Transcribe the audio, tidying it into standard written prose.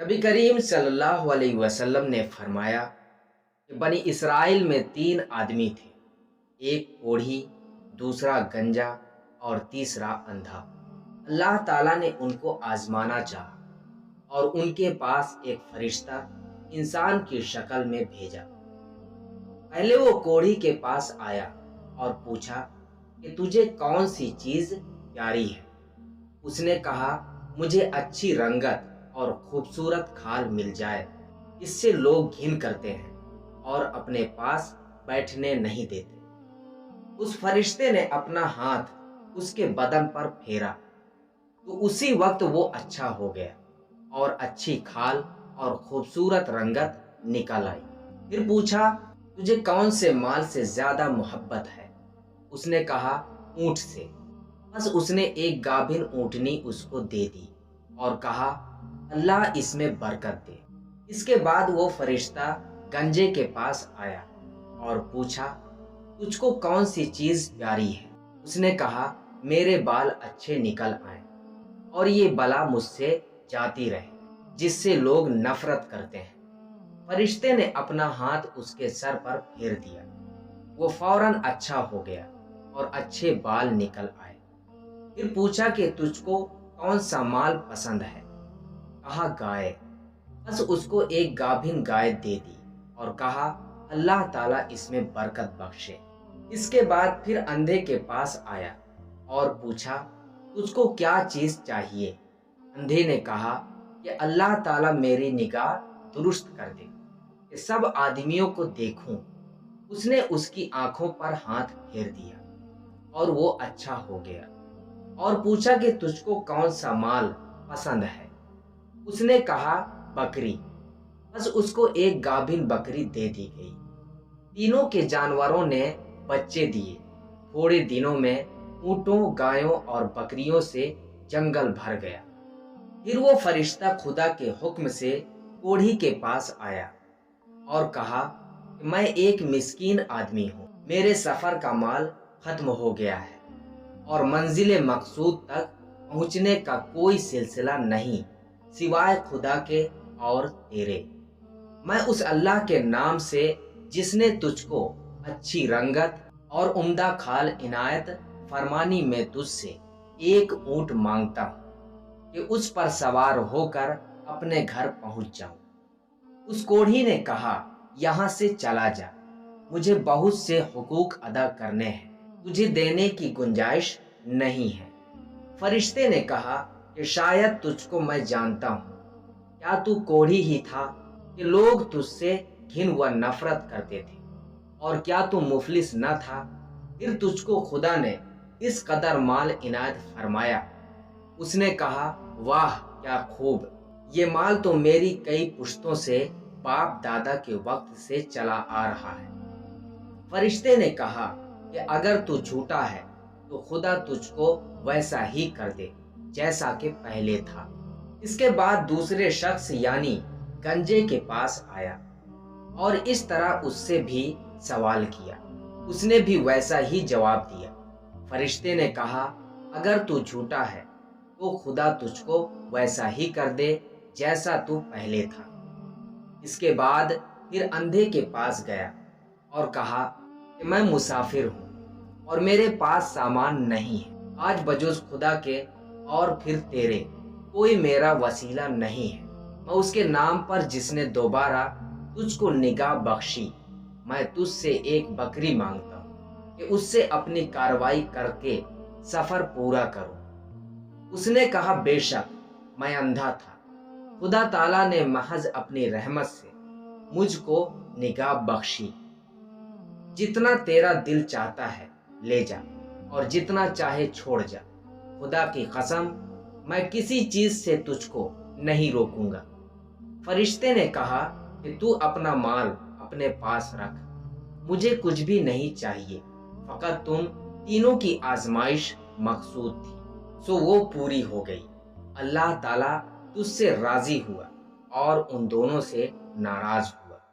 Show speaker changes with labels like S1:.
S1: نبی کریم صلی اللہ علیہ وسلم نے فرمایا کہ بنی اسرائیل میں 3 آدمی تھے، ایک کوڑھی، دوسرا گنجا اور تیسرا اندھا۔ اللہ تعالیٰ نے ان کو آزمانا چاہا اور ان کے پاس ایک فرشتہ انسان کی شکل میں بھیجا۔ پہلے وہ کوڑھی کے پاس آیا اور پوچھا کہ تجھے کون سی چیز پیاری ہے؟ اس نے کہا، مجھے اچھی رنگت اور خوبصورت کھال مل جائے، اس سے لوگ گھن کرتے ہیں اور اپنے پاس بیٹھنے نہیں دیتے۔ اس فرشتے نے اپنا ہاتھ اس کے بدن پر پھیرا تو اسی وقت وہ اچھا ہو گیا اور اچھی کھال اور خوبصورت رنگت نکل آئی۔ پھر پوچھا، تجھے کون سے مال سے زیادہ محبت ہے؟ اس نے کہا، اونٹ سے۔ بس اس نے ایک گابھن اونٹنی اس کو دے دی اور کہا، اللہ اس میں برکت دے۔ اس کے بعد وہ فرشتہ گنجے کے پاس آیا اور پوچھا، تجھ کو کون سی چیز پیاری ہے؟ اس نے کہا، میرے بال اچھے نکل آئیں اور یہ بلا مجھ سے جاتی رہے جس سے لوگ نفرت کرتے ہیں۔ فرشتے نے اپنا ہاتھ اس کے سر پر پھیر دیا، وہ فوراً اچھا ہو گیا اور اچھے بال نکل آئے۔ پھر پوچھا کہ تجھ کو کون سا مال پسند ہے؟ کہا، گائے۔ بس اس کو ایک گابھن گائے دے دی اور کہا، اللہ تعالیٰ اس میں برکت بخشے۔ اس کے بعد پھر اندھے کے پاس آیا اور پوچھا، تجھ کو کیا چیز چاہیے؟ اندھے نے کہا کہ اللہ تعالیٰ میری نگاہ درست کر دے کہ سب آدمیوں کو دیکھوں۔ اس نے اس کی آنکھوں پر ہاتھ پھیر دیا اور وہ اچھا ہو گیا، اور پوچھا کہ تجھ کو کون سا مال پسند ہے؟ اس نے کہا، بکری۔ بس اس کو ایک گابھن بکری دے دی گئی۔ تینوں کے جانوروں نے بچے دیے۔ تھوڑے دنوں میں اونٹوں، گایوں اور بکریوں سے جنگل بھر گیا۔ پھر وہ فرشتہ خدا کے حکم سے کوڑھی کے پاس آیا اور کہا کہ میں ایک مسکین آدمی ہوں، میرے سفر کا مال ختم ہو گیا ہے اور منزل مقصود تک پہنچنے کا کوئی سلسلہ نہیں سوائے خدا کے اور تیرے۔ میں اس اللہ کے نام سے جس نے تجھ کو اچھی رنگت اور عمدہ کھال عنایت فرمانی میں تجھ سے ایک اونٹ مانگتا ہوں کہ اس پر سوار ہو کر اپنے گھر پہنچ جاؤں۔ اس کوڑھی نے کہا، یہاں سے چلا جا، مجھے بہت سے حقوق ادا کرنے ہیں، تجھے دینے کی گنجائش نہیں ہے۔ فرشتے نے کہا کہ شاید تجھ کو میں جانتا ہوں، کیا تو کوڑھی ہی تھا کہ لوگ تجھ سے گھن و نفرت کرتے تھے؟ اور کیا تو مفلس نہ تھا، پھر تجھ کو خدا نے اس قدر مال عنایت فرمایا؟ اس نے کہا، واہ کیا خوب، یہ مال تو میری کئی پشتوں سے باپ دادا کے وقت سے چلا آ رہا ہے۔ فرشتے نے کہا کہ اگر تو جھوٹا ہے تو خدا تجھ کو ویسا ہی کر دے جیسا کہ پہلے تھا۔ اس کے بعد دوسرے شخص یعنی گنجے کے پاس آیا اور اس طرح اس سے بھی سوال کیا۔ اس نے بھی ویسا ہی جواب دیا۔ فرشتے نے کہا، اگر تو جھوٹا ہے تو خدا تجھ کو ویسا ہی کر دے جیسا تو پہلے تھا۔ اس کے بعد پھر اندھے کے پاس گیا اور کہا کہ میں مسافر ہوں اور میرے پاس سامان نہیں ہے، آج بجز خدا کے اور پھر تیرے کوئی میرا وسیلہ نہیں ہے۔ میں اس کے نام پر جس نے دوبارہ تجھ کو نگاہ بخشی، میں تجھ سے ایک بکری مانگتا ہوں کہ اس سے اپنی کاروائی کر کے سفر پورا کروں۔ اس نے کہا، بے شک میں اندھا تھا، خدا تعالیٰ نے محض اپنی رحمت سے مجھ کو نگاہ بخشی۔ جتنا تیرا دل چاہتا ہے لے جا اور جتنا چاہے چھوڑ جا، خدا کی قسم میں کسی چیز سے تجھ کو نہیں روکوں گا۔ فرشتے نے کہا کہ تو اپنا مال اپنے پاس رکھ، مجھے کچھ بھی نہیں چاہیے، فقط تم تینوں کی آزمائش مقصود تھی، سو وہ پوری ہو گئی۔ اللہ تعالیٰ تجھ سے راضی ہوا اور ان دونوں سے ناراض ہوا۔